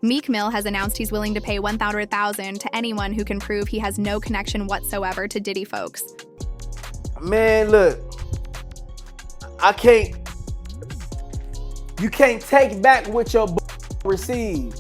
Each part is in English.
Meek Mill has announced he's willing to pay $100,000 to anyone who can prove he has no connection whatsoever to Diddy folks. Man, look, you can't take back what your received.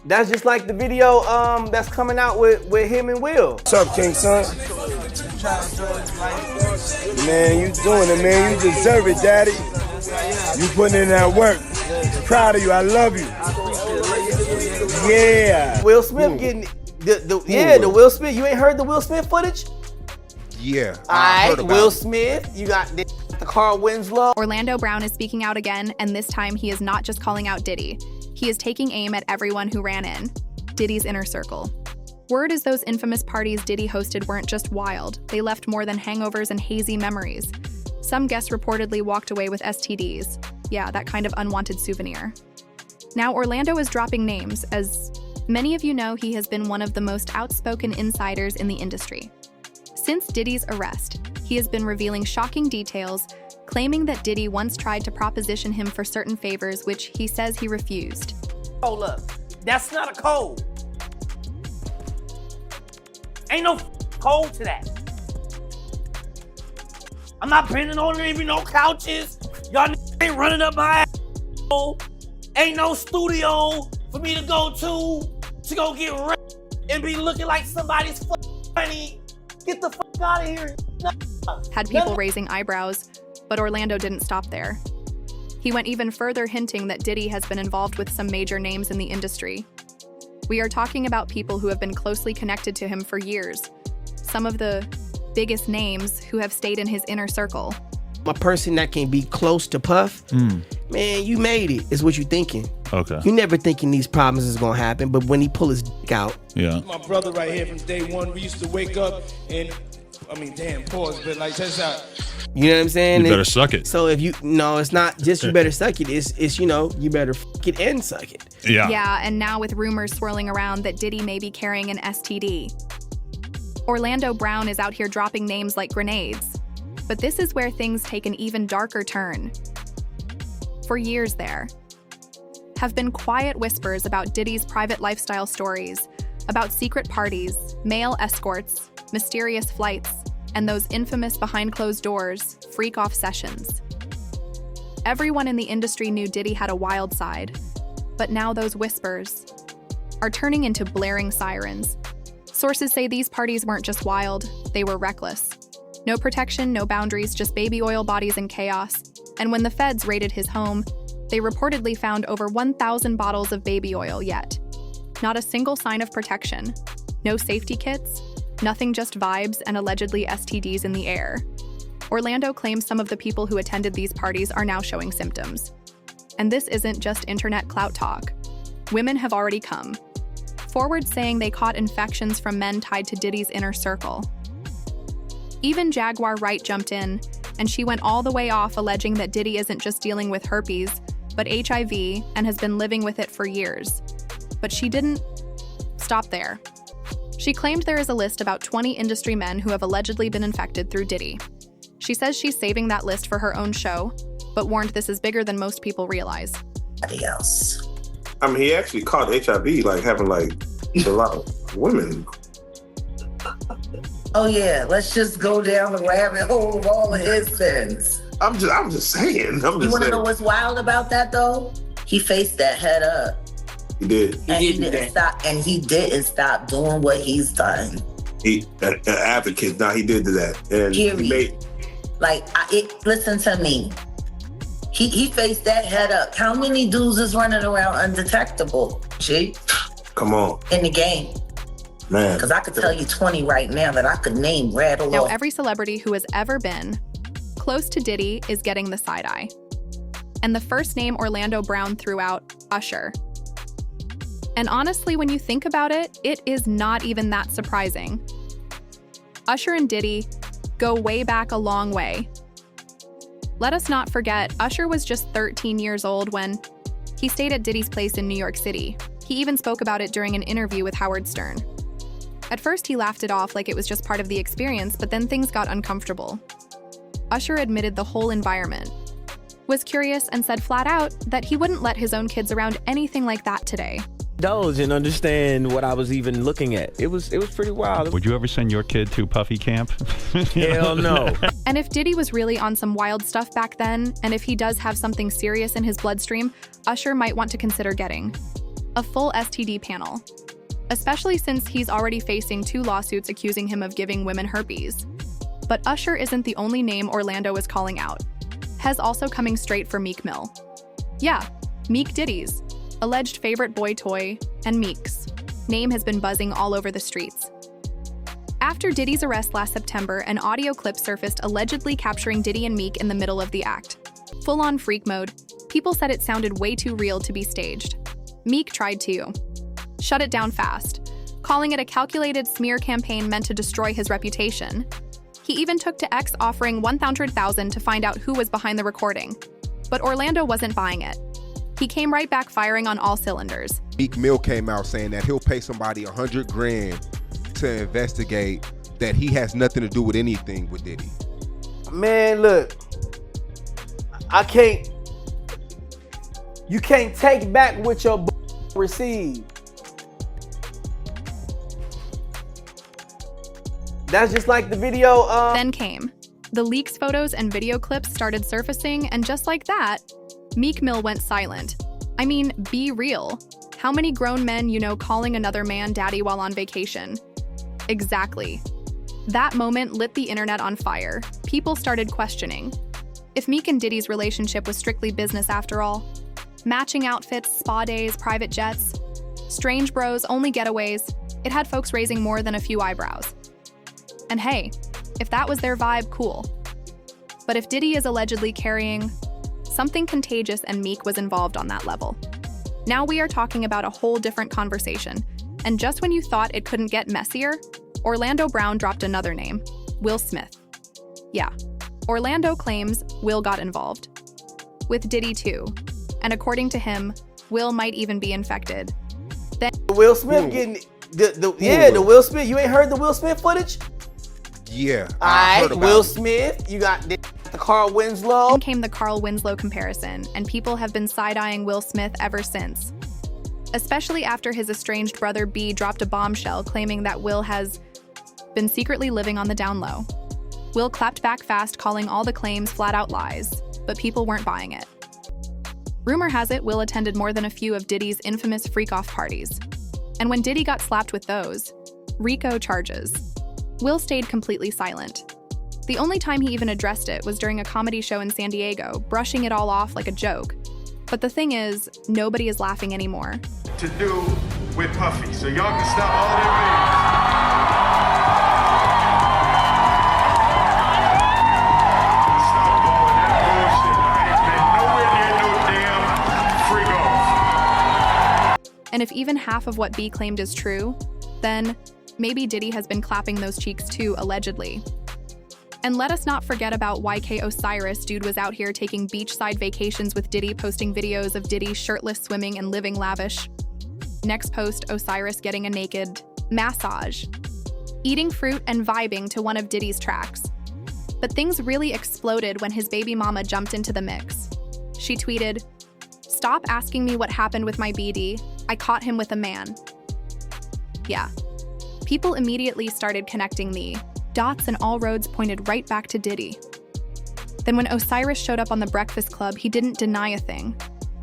That's just like the video that's coming out with him and Will. What's up, King Son? Man, you doing it, man. You deserve it, Daddy. You putting in that work. Proud of you. I love you. Yeah. Will Smith getting the Will Smith. You ain't heard the Will Smith footage? Yeah. All right, Will Smith. You got the Carl Winslow. Orlando Brown is speaking out again, and this time he is not just calling out Diddy. He is taking aim at everyone who ran in Diddy's inner circle. Word is those infamous parties Diddy hosted weren't just wild. They left more than hangovers and hazy memories. Some guests reportedly walked away with STDs. Yeah, that kind of unwanted souvenir. Now Orlando is dropping names. As many of you know, he has been one of the most outspoken insiders in the industry. Since Diddy's arrest, he has been revealing shocking details, claiming that Diddy once tried to proposition him for certain favors, which he says he refused. Hold up, that's not a code. Ain't no code to that. I'm not bending over even no couches. Y'all ain't running up my ass. Ain't no studio for me to go get ripped and be looking like somebody's funny. Get the fuck out of here. Had people raising eyebrows, but Orlando didn't stop there. He went even further, hinting that Diddy has been involved with some major names in the industry. We are talking about people who have been closely connected to him for years. Some of the biggest names who have stayed in his inner circle. A person that can be close to Puff, man, you made it, is what you thinking. Okay. You never thinking these problems is gonna happen, but when he pull his dick out. Yeah. My brother right here from day one, we used to wake up and, pause, but like, check this out. You know what I'm saying? You better suck it. So if it's not just you better suck it, it's you better fuck it and suck it. Yeah. Yeah, and now with rumors swirling around that Diddy may be carrying an STD. Orlando Brown is out here dropping names like grenades. But this is where things take an even darker turn. For years there have been quiet whispers about Diddy's private lifestyle stories, about secret parties, male escorts, mysterious flights, and those infamous behind closed doors freak-off sessions. Everyone in the industry knew Diddy had a wild side, but now those whispers are turning into blaring sirens. Sources say these parties weren't just wild, they were reckless. No protection, no boundaries, just baby oil bodies and chaos. And when the feds raided his home, they reportedly found over 1,000 bottles of baby oil yet. Not a single sign of protection. No safety kits, nothing, just vibes and allegedly STDs in the air. Orlando claims some of the people who attended these parties are now showing symptoms. And this isn't just internet clout talk. Women have already come forward saying they caught infections from men tied to Diddy's inner circle. Even Jaguar Wright jumped in, and she went all the way off, alleging that Diddy isn't just dealing with herpes, but HIV, and has been living with it for years. But she didn't stop there. She claimed there is a list about 20 industry men who have allegedly been infected through Diddy. She says she's saving that list for her own show, but warned this is bigger than most people realize. Else. I mean, he actually caught HIV, having a lot of women. Oh yeah, let's just go down the rabbit hole of all of his sins. I'm just saying. You want to know what's wild about that though? He faced that head up. He did. He didn't stop doing what he's done. An advocate. Now he did that, and period. Listen to me. He faced that head up. How many dudes is running around undetectable? G? Come on. In the game. Man. Because I could tell you 20 right now that I could name, rattle Now off. every celebrity who has ever been close to Diddy is getting the side eye. And the first name Orlando Brown threw out, Usher. And honestly, when you think about it, it is not even that surprising. Usher and Diddy go way back a long way. Let us not forget, Usher was just 13 years old when he stayed at Diddy's place in New York City. He even spoke about it during an interview with Howard Stern. At first, he laughed it off like it was just part of the experience, but then things got uncomfortable. Usher admitted the whole environment was curious and said flat out that he wouldn't let his own kids around anything like that today. Indulge and understand what I was even looking at. It was pretty wild. Would you ever send your kid to Puffy camp? Hell no. And if Diddy was really on some wild stuff back then, and if he does have something serious in his bloodstream, Usher might want to consider getting a full STD panel, especially since he's already facing 2 lawsuits accusing him of giving women herpes. But Usher isn't the only name Orlando is calling out. Hez also coming straight for Meek Mill. Yeah, Meek Diddy's alleged favorite boy toy, and Meek's name has been buzzing all over the streets. After Diddy's arrest last September, an audio clip surfaced allegedly capturing Diddy and Meek in the middle of the act. Full-on freak mode, people said it sounded way too real to be staged. Meek tried to shut it down fast, calling it a calculated smear campaign meant to destroy his reputation. He even took to X offering $100,000 to find out who was behind the recording. But Orlando wasn't buying it. He came right back firing on all cylinders. Meek Mill came out saying that he'll pay somebody $100 grand to investigate that he has nothing to do with anything with Diddy. Man, look, you can't take back what your received. That's just like the video. Then came. The leaks, photos, and video clips started surfacing, and just like that, Meek Mill went silent. I mean, be real. How many grown men you know calling another man daddy while on vacation? Exactly. That moment lit the internet on fire. People started questioning if Meek and Diddy's relationship was strictly business after all. Matching outfits, spa days, private jets, strange bros, only getaways. It had folks raising more than a few eyebrows. And hey, if that was their vibe, cool. But if Diddy is allegedly carrying something contagious and Meek was involved on that level, now we are talking about a whole different conversation. And just when you thought it couldn't get messier, Orlando Brown dropped another name, Will Smith. Yeah, Orlando claims Will got involved. With Diddy too. And according to him, Will might even be infected. Then Will Smith getting the Will Smith. You ain't heard the Will Smith footage? Yeah, I heard about Will Smith. You got the Carl Winslow. Came the Carl Winslow comparison, and people have been side-eyeing Will Smith ever since. Especially after his estranged brother B dropped a bombshell claiming that Will has been secretly living on the down low. Will clapped back fast, calling all the claims flat-out lies, but people weren't buying it. Rumor has it Will attended more than a few of Diddy's infamous freak-off parties. And when Diddy got slapped with those RICO charges, Will stayed completely silent. The only time he even addressed it was during a comedy show in San Diego, brushing it all off like a joke. But the thing is, nobody is laughing anymore. To do with Puffy, so y'all can stop all their meetings. Stop all that bullshit. I ain't been nowhere near no damn freak off. And if even half of what B claimed is true, then maybe Diddy has been clapping those cheeks too, allegedly. And let us not forget about YK Osiris. Dude was out here taking beachside vacations with Diddy, posting videos of Diddy shirtless swimming and living lavish. Next post, Osiris getting a naked massage, eating fruit and vibing to one of Diddy's tracks. But things really exploded when his baby mama jumped into the mix. She tweeted, "Stop asking me what happened with my BD. I caught him with a man." Yeah. People immediately started connecting the dots and all roads pointed right back to Diddy. Then when Osiris showed up on the Breakfast Club, he didn't deny a thing,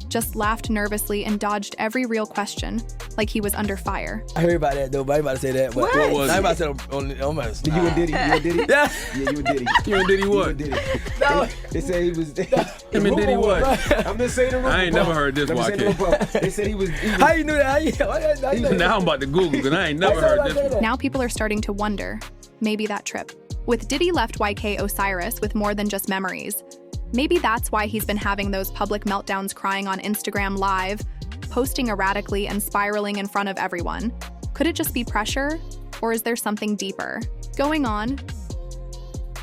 just laughed nervously and dodged every real question, like he was under fire. I heard about that though, but I ain't about to say that. But What was I ain't it? about to say on almost. You and Diddy? You and Diddy? Yeah. Yeah, you and Diddy. You and Diddy You what? and Diddy. No. They said he was. Him and Diddy what? I'm just saying the rumor. I ain't never heard this, Let me say the YK. rumor. They said he was. How you knew that? How you know that? Now I'm about to Google because I ain't never heard this one. Now people are starting to wonder, maybe that trip. With Diddy left YK Osiris with more than just memories. Maybe that's why he's been having those public meltdowns, crying on Instagram Live, posting erratically and spiraling in front of everyone. Could it just be pressure? Or is there something deeper going on?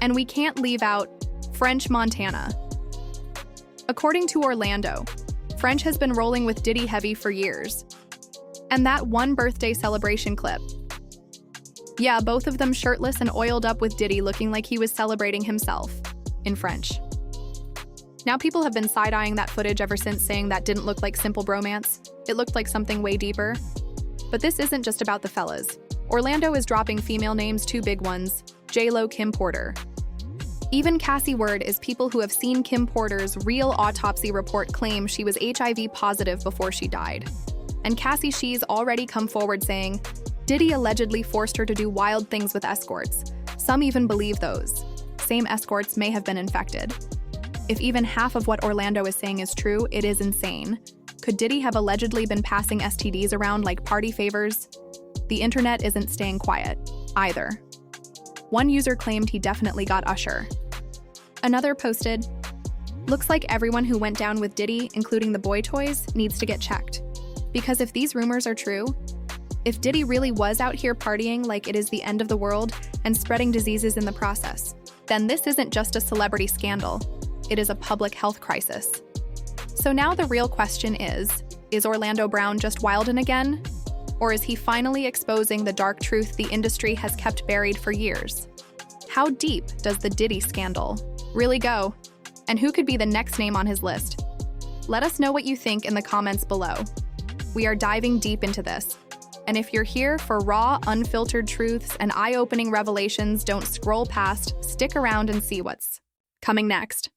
And we can't leave out French Montana. According to Orlando, French has been rolling with Diddy heavy for years. And that one birthday celebration clip. Yeah, both of them shirtless and oiled up with Diddy looking like he was celebrating himself, in French. Now people have been side-eyeing that footage ever since, saying that didn't look like simple bromance. It looked like something way deeper. But this isn't just about the fellas. Orlando is dropping female names, 2 big ones, J-Lo, Kim Porter. Even Cassie word is people who have seen Kim Porter's real autopsy report claim she was HIV positive before she died. And Cassie she's already come forward saying, Diddy allegedly forced her to do wild things with escorts. Some even believe those same escorts may have been infected. If even half of what Orlando is saying is true, it is insane. Could Diddy have allegedly been passing STDs around like party favors? The internet isn't staying quiet, either. One user claimed he definitely got Usher. Another posted, looks like everyone who went down with Diddy, including the boy toys, needs to get checked. Because if these rumors are true, if Diddy really was out here partying like it is the end of the world and spreading diseases in the process, then this isn't just a celebrity scandal, it is a public health crisis. So now the real question is Orlando Brown just wildin' again? Or is he finally exposing the dark truth the industry has kept buried for years? How deep does the Diddy scandal really go? And who could be the next name on his list? Let us know what you think in the comments below. We are diving deep into this. And if you're here for raw, unfiltered truths and eye-opening revelations, don't scroll past, stick around and see what's coming next.